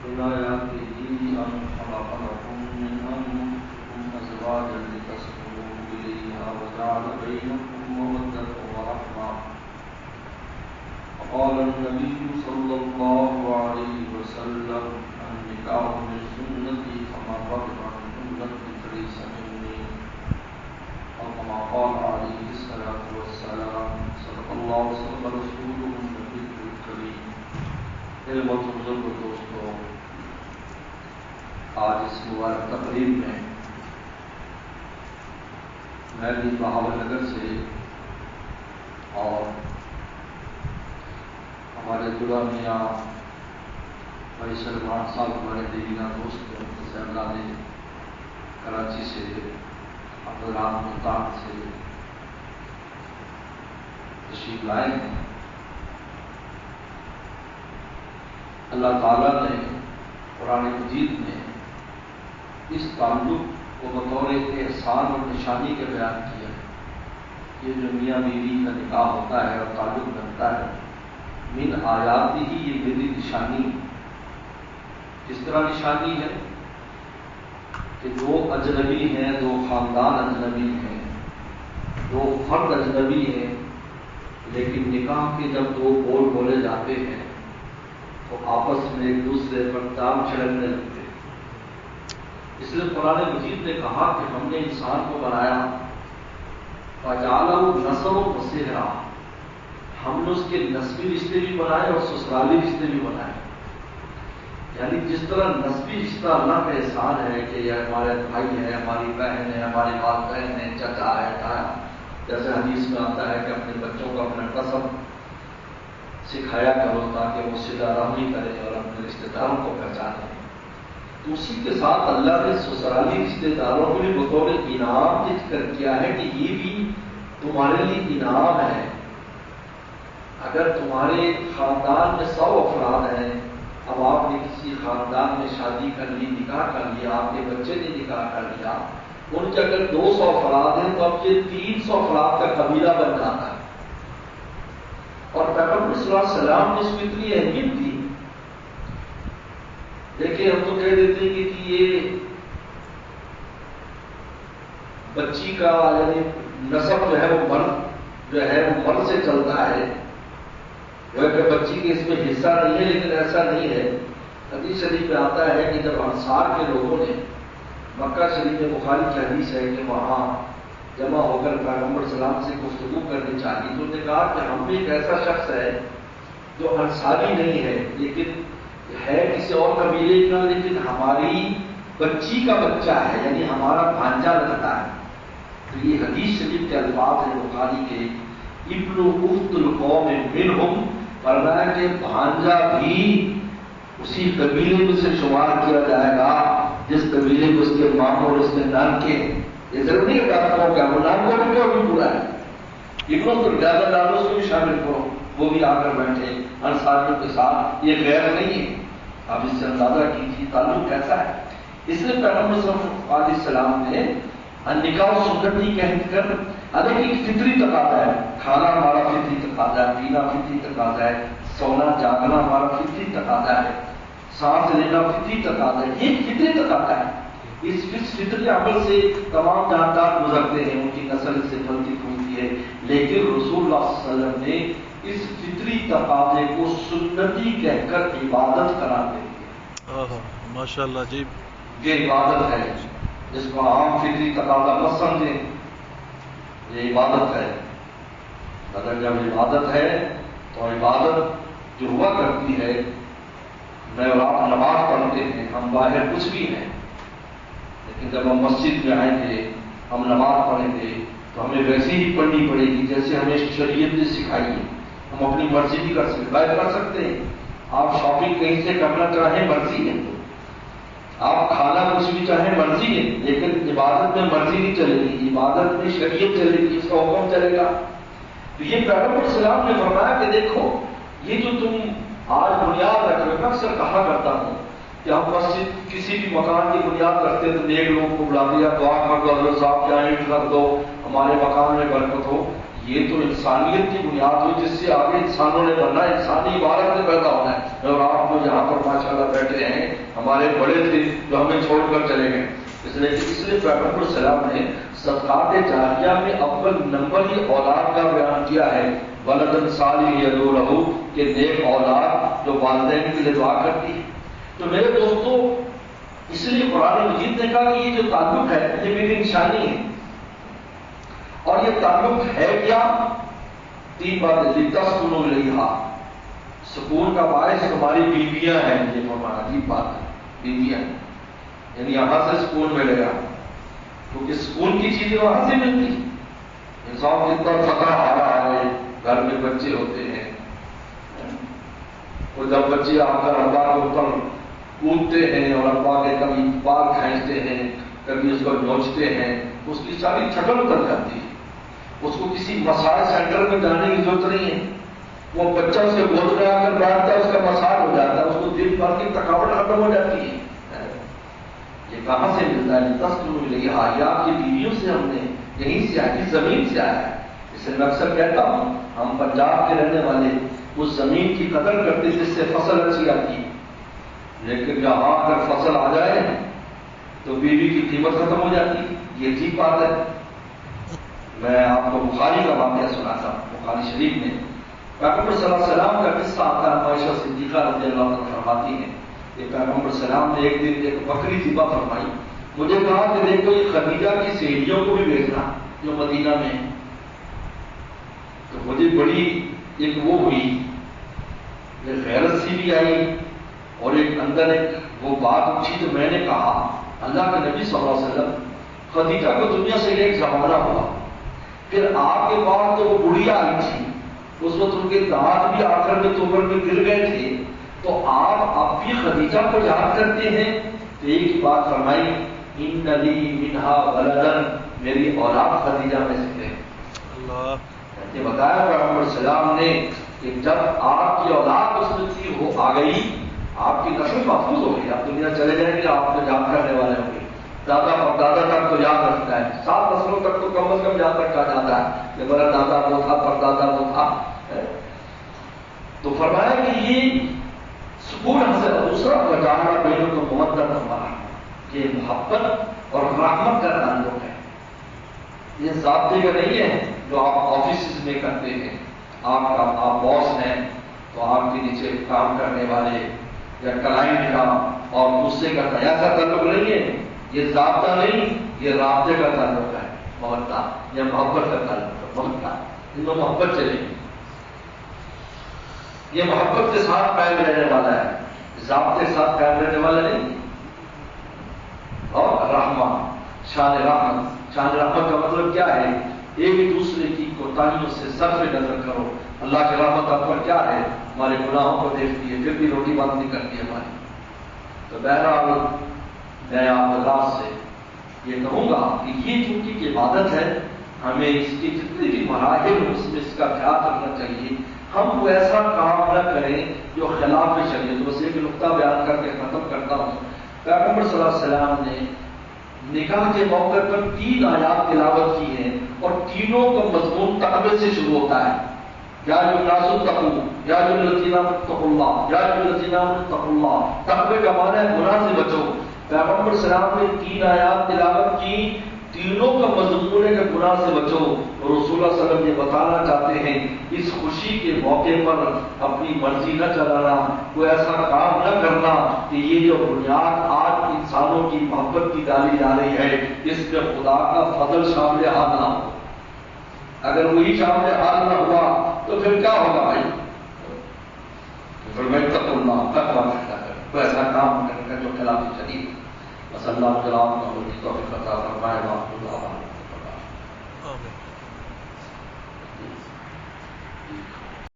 من آياته أن خلق لكم من أنفسكم أزواجا لتسكنوا إليها وجعل بينكم مودة ورحمة وقال النبي صلى الله عليه وسلم النكاح من سنتي فمن رغب عن سنتي فليس مني أو كما قال عليه الصلاة والسلام صدق الله وصدق رسوله النبي الكريم. علم بزرگ دوستوں، آج اس مبارک تقریب میں میں بھی بہاول نگر سے اور ہمارے دلہا میاں بھائی سلمان صاحب ہمارے دیوینہ دوست صاحبزادے کراچی سے، عبدالرحمان ملتان سے تشریف لائے ہیں. اللہ تعالیٰ نے قرآن مجید میں اس تعلق کو بطور احسان اور نشانی کے بیان کیا ہے. یہ جو میاں بیوی کا نکاح ہوتا ہے اور تعلق بنتا ہے، من آیات ہی یہ میری نشانی. کس طرح نشانی ہے کہ دو اجنبی ہیں، دو خاندان اجنبی ہیں، دو فرد اجنبی ہیں، لیکن نکاح کے جب دو بول بولے جاتے ہیں تو آپس میں ایک دوسرے پر دام چھڑکنے لگتے ہیں. اس لیے قرآن مجید نے کہا کہ ہم نے انسان کو بنایا فَجَعَلَهُ نَسَبًا وَصِهْرًا، ہم نے اس کے نسبی رشتے بھی بنائے اور سسرالی رشتے بھی بنائے. یعنی جس طرح نسبی رشتہ اللہ کا احسان ہے کہ یہ ہمارے بھائی ہے، ہماری بہن ہے، ہماری والدین ہے، چچا ہے، تایا، جیسے حدیث میں آتا ہے کہ اپنے بچوں کو اپنا قسم سکھایا کرو تاکہ وہ صلہ رحمی کریں اور اپنے رشتے داروں کو پہچانیں. تو اسی کے ساتھ اللہ نے سسرالی رشتے داروں کو بھی بطور انعام ذکر کیا ہے کہ یہ بھی تمہارے لیے انعام ہے. اگر تمہارے خاندان میں 100 افراد ہیں، اب آپ نے کسی خاندان میں شادی کر لی، نکاح کر لیا، آپ کے بچے نے نکاح کر لیا، ان کے اگر 200 افراد ہیں تو اب یہ 300 افراد کا قبیلہ بن جاتا ہے. اور پیغمبر صلی اللہ علیہ وسلم نے اس کو اتنی اہمیت دی. دیکھیں ہم تو کہہ دیتے ہیں کہ یہ بچی کا یعنی نسب جو ہے وہ مرد سے چلتا ہے، وہ کہ بچی کے اس میں حصہ نہیں ہے، لیکن ایسا نہیں ہے. حدیث شریف میں آتا ہے کہ جب انصار کے لوگوں نے مکہ شریف میں بخاری کی حدیث ہے کہ وہاں جمع ہو کر پیغمبر صلی اللہ علیہ وسلم سے گفتگو کرنی چاہیے تو انہوں نے کہا کہ ہم بھی ایک ایسا شخص ہے جو انصاری نہیں ہے، لیکن ہے کسی اور قبیلے کا، لیکن ہماری بچی کا بچہ ہے، یعنی ہمارا بھانجا لگتا ہے. تو یہ حدیث شریف کے الفاظ ہیں بخاری کے، ابن اخت القوم منہم، فرمایا کہ بھانجا بھی اسی قبیلے میں سے شمار کیا جائے گا جس قبیلے کو اس کے ماموں اور اس کے نان کے. یہ ضروری ہے بات کرو کہ وہ نام کو بھی پورا ہے، ابنوں کو زیادہ داروں سے بھی شامل کرو، وہ بھی آ کر بیٹھے انصاریوں کے ساتھ. یہ غیر نہیں ہے. آپ اس سے اندازہ کیجیے تعلق کیسا ہے. اس لیے پیغمبر صلی اللہ علیہ وسلم نے نکاح سنتی کہہ کر ایک فطری تقاضا ہے، کھانا ہمارا فطری تقاضا ہے، پینا فطری تقاضا ہے، سونا جاگنا ہمارا فطری تقاضا ہے، سانس لینا فطری تقاضا ہے. یہ فطری تقاضا ہے. اس فطری عمل سے تمام جاندار گزرتے ہیں، ان کی نسل سے پھلتی پھولتی ہے. لیکن رسول اللہ صلی اللہ علیہ وسلم نے اس فطری تقاضے کو سنتی کہہ کر عبادت قرار دے دیا. ماشاء اللہ جی، یہ عبادت ہے، جس کو عام فطری تقاضا مت سمجھیں، یہ عبادت ہے. اگر جب عبادت ہے تو عبادت جو ہوا کرتی ہے، میں اور آپ نماز پڑھتے ہیں، ہم باہر کچھ بھی ہیں، لیکن جب ہم مسجد میں آئیں گے، ہم نماز پڑھیں گے تو ہمیں ویسے ہی پڑھنی پڑے گی جیسے ہمیں شریعت نے سکھائی ہے. ہم اپنی مرضی بھی کر سکتے، باہر کر سکتے ہیں. آپ شاپنگ کہیں سے کرنا چاہیں مرضی ہے، آپ کھانا کچھ بھی چاہیں مرضی ہے، لیکن عبادت میں مرضی نہیں چلے گی، عبادت میں شریعت چلے گی، اس کا حکم چلے گا. تو یہ پیغمبر صلی اللہ علیہ وسلم نے فرمایا کہ دیکھو یہ جو تم آج بنیاد رکھ رہے ہو، میں اکثر کہا کرتا ہوں کہ ہم مسجد کسی بھی مکان کی بنیاد رکھتے ہیں تو نیک لوگوں کو بلا دیا، دعا کر دو، حضرت صاحب یہاں اینٹ رکھ دو، ہمارے مکان میں برکت ہو. یہ تو انسانیت کی بنیاد ہوئی جس سے آگے انسانوں نے بننا ہے، انسانی عبارت میں پیدا ہونا ہے۔ اور آپ جو یہاں پر ماشاءاللہ بیٹھے ہیں، ہمارے بڑے تھے جو ہمیں چھوڑ کر چلے گئے، اس لیے پیغمبر السلام نے صدقات جاریہ میں اول نمبر ہی اولاد کا بیان کیا ہے، ولدن صالح یدعو لہ، کہ نیک اولاد جو والدین کے لیے دعا کرتی ہے۔ تو میرے دوستو، اس لیے قرآن مجید نے کہا کہ یہ جو تعلق ہے یہ میری نشانی ہے، اور یہ تعلق ہے کیا؟ تین باتیں، لتسکنوا الیہا، سکون کا باعث تمہاری بیویاں ہیں، یہ فرمانا عجیب بات ہے، بیویاں، یعنی یہاں سے سکون ملے گا، کیونکہ سکون کی چیزیں وہاں سے ملتی۔ انسان جتنا تھکا ہارا ہے، گھر میں بچے ہوتے ہیں، وہ جب بچے آ کر ابا کے اوپر کودتے ہیں اور ابا کے کبھی بال کھینچتے ہیں، کبھی اس کو نوچتے ہیں، اس کی ساری تھکن اتر جاتی ہے۔ اس کو کسی مساج سینٹر میں جانے کی ضرورت نہیں ہے، وہ بچہ اس کے گود میں آ کر بیٹھتا ہے، اس کا مساج ہو جاتا ہے، اس کو دن بھر کی تھکاوٹ ختم ہو جاتی ہے۔ یہ کہاں سے ملتا ہے؟ تسکنوا الیہا، یہ آپ کی بیویوں سے ہم نے، یہیں سے آئی، زمین سے آیا ہے۔ اس لیے میں اکثر کہتا ہوں، ہم پنجاب کے رہنے والے اس زمین کی قدر کرتے جس سے فصل اچھی آتی ہے، لیکن جہاں اگر فصل آ جائے تو بیوی کی قیمت ختم ہو جاتی ہے۔ یہ ٹھیک بات ہے۔ میں آپ کو بخاری کا واقعہ سناتا ہوں، بخاری شریف میں پیغمبر صلی اللہ علیہ وسلم کا قصہ آتا ہے۔ عائشہ صدیقہ رضی اللہ عنہ فرماتی ہیں کہ پیغمبر صلی اللہ علیہ وسلم نے ایک دن ایک بکری ذبح فرمائی، مجھے کہا کہ دیکھو یہ خدیجہ کی سہیلیوں کو بھی بھیجنا جو مدینہ میں ہیں۔ تو مجھے بڑی ایک وہ ہوئی، ایک غیرت سی بھی آئی، اور ایک اندر ایک وہ بات اٹھی۔ تو میں نے کہا اللہ کے نبی صلی اللہ علیہ وسلم، خدیجہ کو دنیا سے ایک زمانہ ہوا، پھر آپ کے بعد تو وہ بڑھیا آئی تھی، اس وقت ان کے دانت بھی آخر میں توبر میں گر گئے تھے، تو آپ اب بھی خدیجہ کو یاد کرتے ہیں؟ تو ایک ہی بات فرمائی، ان لی منہا ولدن، میری اولاد خدیجہ میں سے ہے۔ یہ بتایا پیغمبر السلام نے کہ جب آپ کی اولاد اس میں تھی، وہ آ گئی، آپ کی نسل محفوظ ہو گئی، آپ دنیا چلے جائیں گے، آپ کو یاد کرنے والے ہوں گے، دادا پردادا تک تو یاد رکھتا ہے، 7 نسلوں تک تو کم از کم یاد رکھا جاتا ہے کہ میرا دادا وہ تھا، پردادا وہ تھا۔ تو فرمایا کہ یہ سکون حاصل۔ دوسرا وجاہرہ بینکم مودۃ ورحمہ، یہ محبت اور رحمت کا تعلق ہے۔ یہ ضابطے کا نہیں ہے جو آپ آفیسز میں کرتے ہیں، آپ باس ہیں تو آپ کے نیچے کام کرنے والے یا کلائنٹ کا اور غصے کا ایسا تعلق نہیں ہے، یہ ضابطہ نہیں، یہ رابطے کا تعلق ہے، محبت یا محبت کا تعلق ہے، محبت، ان میں محبت چلے گی، یہ محبت کے ساتھ قائم رہنے والا ہے، ضابطے کے ساتھ قائم رہنے والا نہیں۔ اور رحمہ، شان رحمت، شان رحمت کا مطلب کیا ہے؟ ایک دوسرے کی کوتاہیوں سے صرف نظر کرو۔ اللہ کی رحمت آپ پر کیا ہے؟ ہمارے گناہوں کو دیکھتی ہے، پھر بھی روٹی بات نہیں کرتی ہماری۔ تو بہرحال میں آپ اللہ سے یہ کہوں گا کہ یہ چونکہ کی عبادت ہے، ہمیں اس کی جتنی بھی مراحل ہو اس میں اس کا خیال رکھنا چاہیے۔ ہم کو ایسا کام نہ کریں جو خلاف شریعت۔ بس ایک نقطہ بیان کر کے ختم کرتا ہوں۔ پیغمبر صلی اللہ علیہ وسلم نے نکاح کے موقع پر 3 آیات تلاوت کی ہیں، اور تینوں کا مضمون تقوی سے شروع ہوتا ہے۔ یا ایھا الناس اتقوا، یا ایھا الذین آمنوا اتقوا اللہ، یا ایھا الذین آمنوا اتقوا اللہ۔ تقوی کا معنی ہے گناہ سے بچو۔ پیغمبر صلی اللہ علیہ وسلم نے 3 آیات تلاوت کی، تینوں کا مضمون ہے کہ گناہ سے بچو۔ اور رسول اللہ صلی اللہ علیہ وسلم یہ بتانا چاہتے ہیں اس خوشی کے موقع پر اپنی مرضی نہ چلانا، کوئی ایسا کام نہ کرنا کہ یہ جو بنیاد آج انسانوں کی محبت کی ڈالی جا رہی ہے اس میں خدا کا فضل شامل حال نہ ہو۔ اگر وہی شامل حال نہ ہوا تو پھر کیا ہوگا بھائی؟ پھر میں تقوا اللہ، تقوا پیدا کریں، کوئی ایسا کام کرنے کا جو خلاف شریعت۔ صلی اللہ علیہ وسلم توفیق عطا فرمائے۔